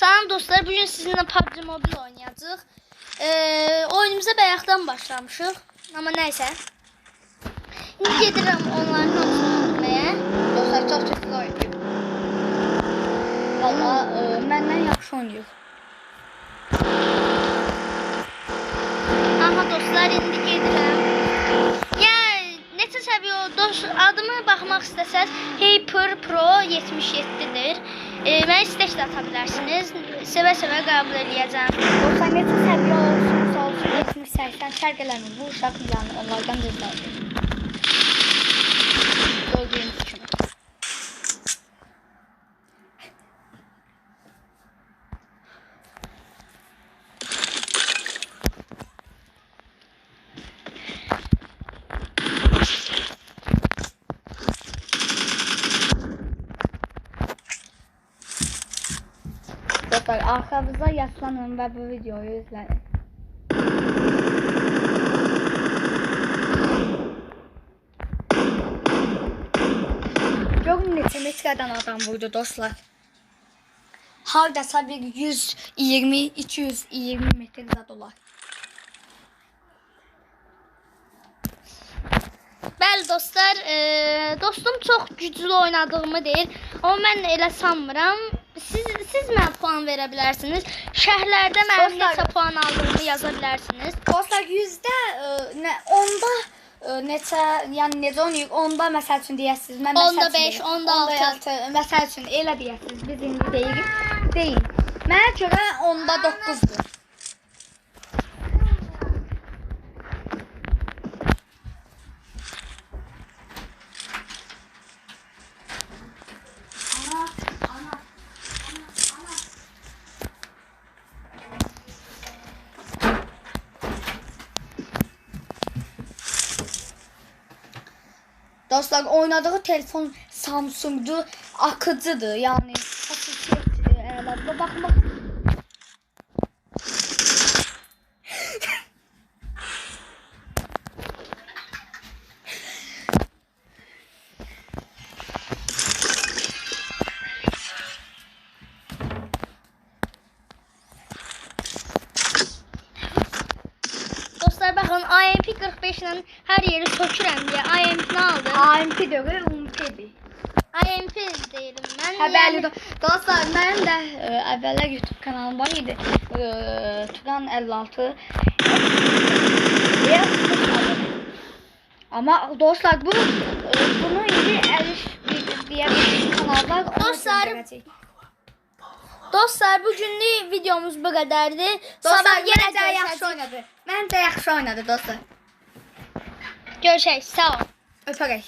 Salam dostlar, bugün sizinle PUBG Mobile oynayacağıq. Oyunumuza bayaqdan başlamışıq. Amma nəysə. İndi gedirəm onların hamısını öldürməyə. Dostlar çox çətin oynayır. Valla məndən yaxşı oynayır. Aha dostlar, indi gedirəm. Yəni neçə səviyyə adımı baxmaq istəsəz Hyper Pro 77-dir. Mən istək də ata bilərsiniz. Sevə-sevə qəbul edəcəm. Dostlar neçə səviyyə olsun, 70-80 fərq eləmir. Bu uşaq yəni onlardan gözlədir. Gördüyünüz kimi. Dostlar arkanıza yaslanın ve bu videoyu izleyin. Görün neçə metrədən adam vurdu dostlar. Hardasa bir 120-220 metrə dolar. Bəli dostlar, dostum çox güclü oynadığımı deyir. Amma mən elə sanmıram. Siz mənə puan verə bilərsiniz. Şərhlərdə mənim neçə puan aldığımı yaza bilərsiniz. Dostlar onda neçə, yəni necə oynayır? Onda məsəl üçün deyəsiniz. Mən Onda 5, onda 6. Məsəl üçün elə deyəsiniz. Biz indi deyil. Mənə görə onda 9-dur. Dostlar oynadığı telefon Samsung'du, akıcıdır yani hassasiyet ayarlarında bakın. Dostlar baxın, IMP 45 ilə hər yeri sökürəm deyə IMP nə aldı? IMP deyil, UMP'dir. IMP deyirəm mən. Hə, bəli dostlar, mənim də əvvəllər YouTube kanalım var idi. Turan 56. Amma dostlar bunu indi Əliş deyə bir kanal var. Dostlar bugünlük videomuz bu qədərdir. Dostlar yenə də yaxşı oynadı. Mən də yaxşı oynadı dostlar. Görüşək. Sağ ol. Öpərək.